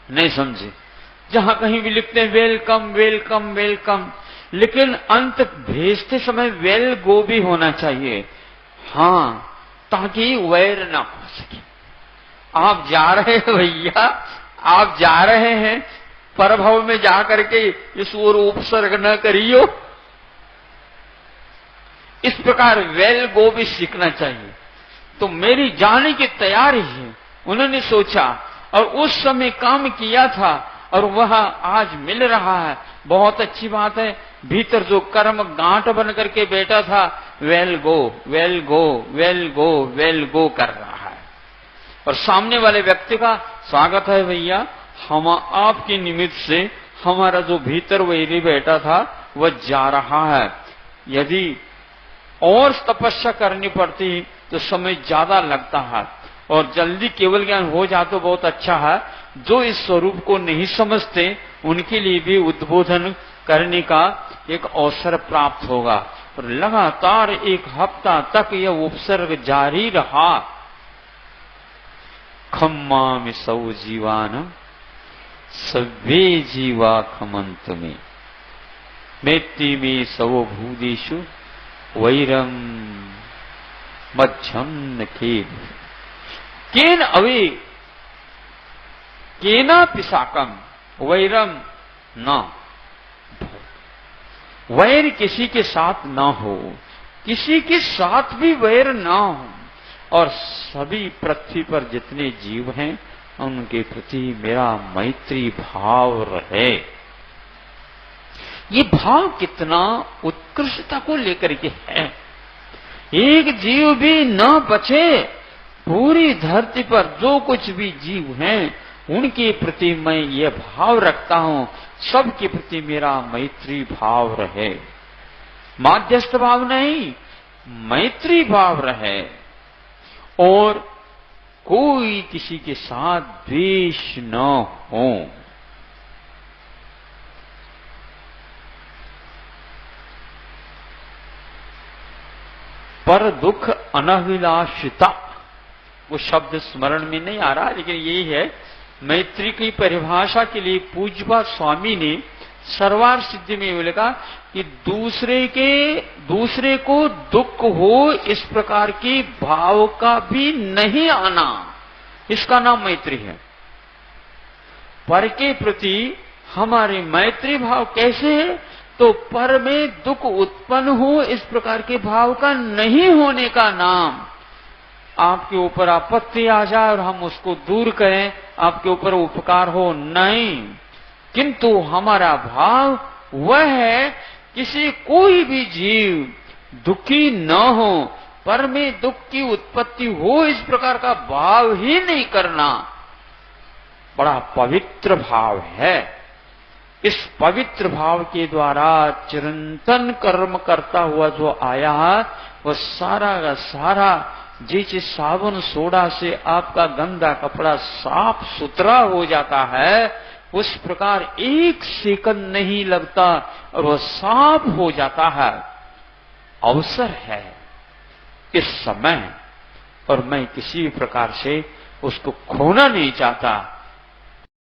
नहीं समझे। जहां कहीं भी लिखते हैं वेलकम वेलकम वेलकम, लेकिन अंत भेजते समय वेल गो भी होना चाहिए। हां, ताकि वैर ना हो सके। आप जा रहे हैं भैया, आप जा रहे हैं, परभव में जाकर के इस ओर उपसर्ग न करियो। इस प्रकार वेल गो भी सीखना चाहिए। तो मेरी जाने की तैयारी है, उन्होंने सोचा और उस समय काम किया था और वह आज मिल रहा है, बहुत अच्छी बात है। भीतर जो कर्म गांठ बन करके बैठा था, well go well go well go well go कर रहा है। और सामने वाले व्यक्ति का स्वागत है भैया, हम आपके निमित्त से हमारा जो भीतर वैरी बैठा था वह जा रहा है। यदि और तपस्या करनी पड़ती तो समय ज्यादा लगता है, और जल्दी केवल ज्ञान हो जाए तो बहुत अच्छा है। जो इस स्वरूप को नहीं समझते उनके लिए भी उद्बोधन करने का एक अवसर प्राप्त होगा। और लगातार 1 हफ्ता तक यह उपसर्ग जारी रहा। खम्मा में सौ जीवान सवे जीवा खमंत में, मेत्ती में सवो भूदेशु वैरम मध्यम न खेद। केन अवे केना पिसाकम वैरम न, वैर किसी के साथ ना हो, किसी के साथ भी वैर ना हो। और सभी पृथ्वी पर जितने जीव हैं उनके प्रति मेरा मैत्री भाव रहे। ये भाव कितना उत्कृष्टता को लेकर के है। एक जीव भी न बचे, पूरी धरती पर जो कुछ भी जीव हैं उनके प्रति मैं ये भाव रखता हूं, सबके प्रति मेरा मैत्री भाव रहे। माध्यस्थ भाव नहीं, मैत्री भाव रहे। और कोई किसी के साथ द्वेष न हो। पर दुख अनभिलाषिता, वो शब्द स्मरण में नहीं आ रहा, लेकिन यही है। मैत्री की परिभाषा के लिए पूज्यपाद स्वामी ने सर्वार्थ सिद्धि में लिखा कि दूसरे को दुख हो इस प्रकार के भाव का भी नहीं आना, इसका नाम मैत्री है। पर के प्रति हमारे मैत्री भाव कैसे है? तो पर में दुख उत्पन्न हो इस प्रकार के भाव का नहीं होने का नाम। आपके ऊपर आपत्ति आ जाए और हम उसको दूर करें, आपके ऊपर उपकार हो, नहीं। किंतु हमारा भाव वह है, किसी कोई भी जीव दुखी न हो, पर में दुख की उत्पत्ति हो इस प्रकार का भाव ही नहीं करना। बड़ा पवित्र भाव है। इस पवित्र भाव के द्वारा चिरंतन कर्म करता हुआ जो आया है, वह सारा का सारा जैसे साबुन सोडा से आपका गंदा कपड़ा साफ सुथरा हो जाता है, उस प्रकार 1 सेकंड नहीं लगता और वह साफ हो जाता है। अवसर है इस समय, और मैं किसी प्रकार से उसको खोना नहीं चाहता।